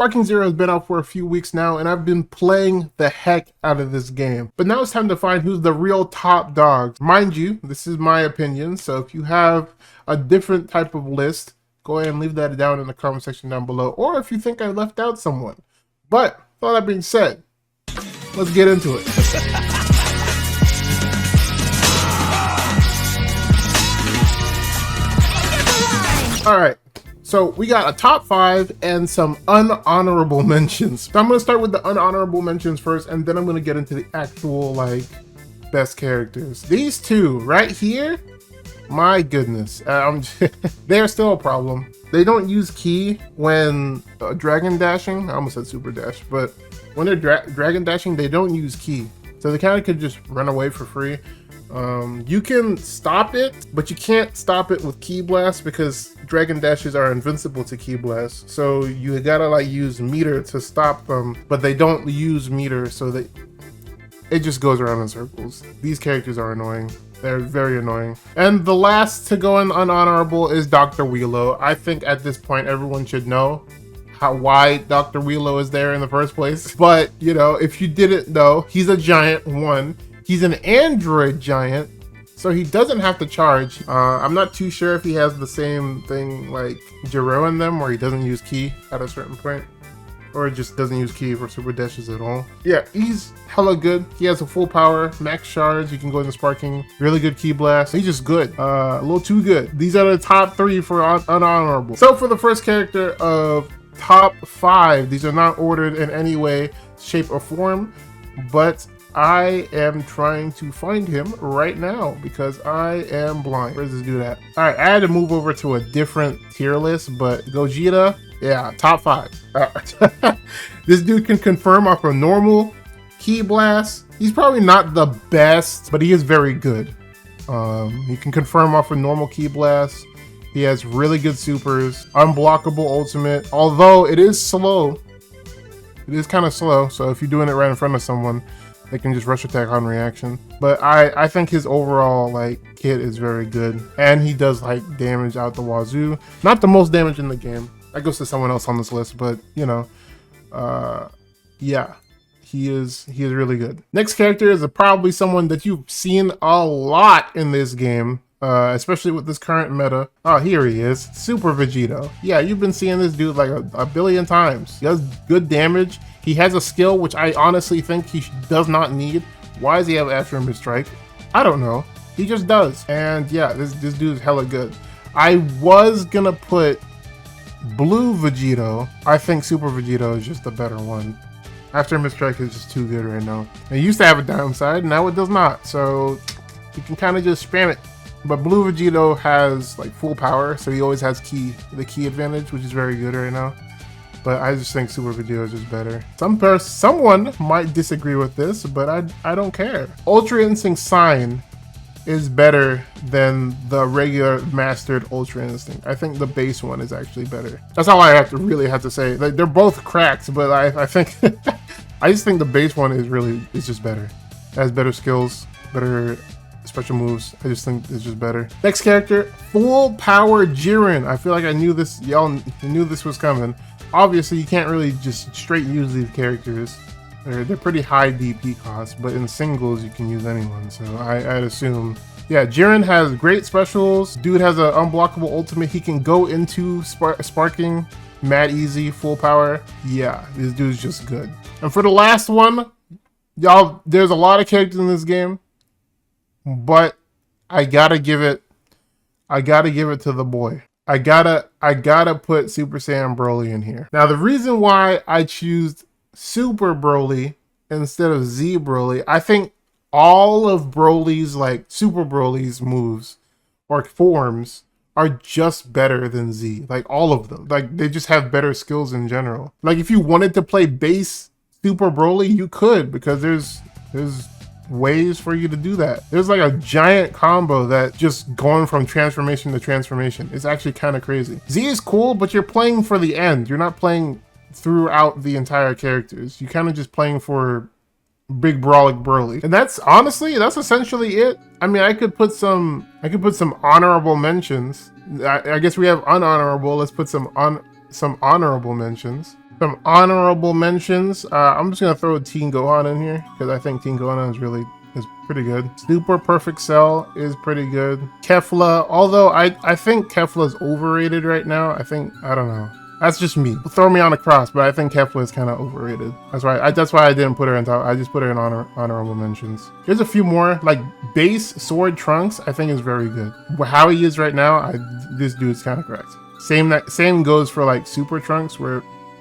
Sparking Zero has been out for a few weeks now, and I've been playing the heck out of this game. But now it's time to find who's the real top dogs. Mind you, this is my opinion, so if you have a different type of list, go ahead and leave that down in the comment section down below, or if you think I left out someone. But, with all that being said, let's get into it. Alright. So we got a top 5 and some unhonorable mentions. So I'm going to start with the unhonorable mentions first, and then I'm going to get into the actual, like, best characters. These two right here, my goodness, they're still a problem. They don't use ki when dragon dashing. I almost said super dash, but when they're dragon dashing, they don't use ki. So they kind of could just run away for free. You can stop it, but you can't stop it with ki blast because dragon dashes are invincible to ki blast. So you gotta like use meter to stop them, but they don't use meter, so it just goes around in circles. These characters are annoying. They're very annoying. And the last to go in unhonorable is Dr. Wheelo. I think at this point everyone should know why Dr. Wheelo is there in the first place. But you know, if you didn't know, he's a giant one. He's an android giant, so he doesn't have to charge. I'm not too sure if he has the same thing like Jiro in them, where he doesn't use ki at a certain point, or just doesn't use ki for super dashes at all. Yeah, he's hella good. He has a full power, max shards. You can go into sparking, really good ki blast. He's just good, a little too good. These are the top 3 for unhonorable. So for the first character of top 5, these are not ordered in any way, shape, or form, but I am trying to find him right now because I am blind. Where does this dude at? All right, I had to move over to a different tier list, but Gogeta, yeah, top 5. This dude can confirm off a normal ki blast. He's probably not the best, but he is very good. He can confirm off a normal ki blast. He has really good supers, unblockable ultimate, although it is slow. It is kind of slow, so if you're doing it right in front of someone, they can just rush attack on reaction. But I think his overall like kit is very good, and he does like damage out the wazoo. Not the most damage in the game. That goes to someone else on this list, but you know, yeah, he is really good. Next character is probably someone that you've seen a lot in this game, especially with this current meta. Oh, here he is, Super Vegito. Yeah, you've been seeing this dude like a billion times. He does good damage. He has a skill which I honestly think he does not need. Why does he have Astro Mid-Strike? I don't know. He just does. And yeah, this dude is hella good. I was gonna put Blue Vegito. I think Super Vegito is just the better one. Astro Mid-Strike is just too good right now. It used to have a downside, now it does not. So you can kind of just spam it. But Blue Vegito has like full power, so he always has the ki advantage, which is very good right now. But I just think Super Vegito is just better. Someone might disagree with this, but I don't care. Ultra Instinct Sign is better than the regular mastered Ultra Instinct. I think the base one is actually better. That's all I really have to say. Like, they're both cracked, but I think I just think the base one is just better. It has better skills, better special moves. I just think it's just better. Next character, Full Power Jiren. I feel like I knew this. Y'all knew this was coming. Obviously, you can't really just straight use these characters. They're pretty high DP costs, but in singles, you can use anyone. So I'd assume. Yeah, Jiren has great specials. Dude has an unblockable ultimate. He can go into sparking, mad easy, full power. Yeah, this dude's just good. And for the last one, y'all, there's a lot of characters in this game, but I gotta give it to the boy. I gotta put Super Saiyan Broly in here. Now, the reason why I choose Super Broly instead of Z Broly, I think all of Broly's, like Super Broly's moves or forms are just better than Z. Like all of them. Like they just have better skills in general. Like if you wanted to play base Super Broly, you could, because there's ways for you to do that. There's like a giant combo that just going from transformation to transformation. It's actually kind of crazy. Z is cool, but you're playing for the end. You're not playing throughout the entire characters. You're kind of just playing for Big Brawlic Broly. And that's honestly, that's essentially it. I mean, I could put some honorable mentions. I guess we have unhonorable. Let's put some honorable mentions. Some honorable mentions. I'm just gonna throw Teen Gohan in here because I think Teen Gohan is pretty good. Super Perfect Cell is pretty good. Kefla, although I think Kefla's overrated right now. I don't know. That's just me. Throw me on a cross, but I think Kefla is kind of overrated. That's why I didn't put her in top. I just put her in honorable mentions. There's a few more, like Base Sword Trunks. I think is very good. How he is right now, this dude's kind of correct. Same goes for like Super Trunks,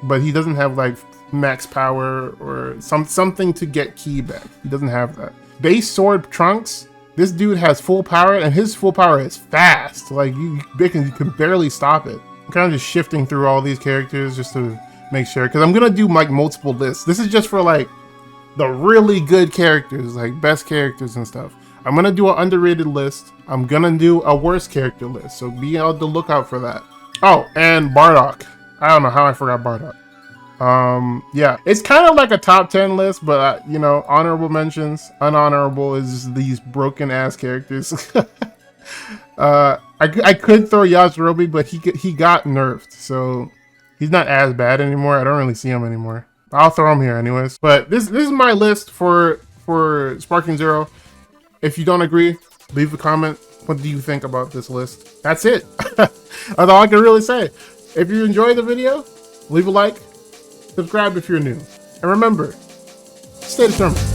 but he doesn't have like max power or something to get ki back. He doesn't have that. Base Sword Trunks. This dude has full power, and his full power is fast. Like you can barely stop it. I'm kind of just shifting through all these characters just to make sure, because I'm gonna do like multiple lists. This is just for like the really good characters, like best characters and stuff. I'm gonna do an underrated list. I'm gonna do a worst character list, so be on the lookout for that. Oh, and Bardock. I don't know how I forgot Bardock. Yeah, it's kind of like a top 10 list, but you know, honorable mentions. Unhonorable is these broken ass characters. I could throw Yajirobe, but he got nerfed, so he's not as bad anymore. I don't really see him anymore. I'll throw him here anyways. But this is my list for Sparking Zero. If you don't agree, leave a comment. What do you think about this list? That's it. That's all I can really say. If you enjoyed the video, leave a like, subscribe if you're new, and remember, stay determined.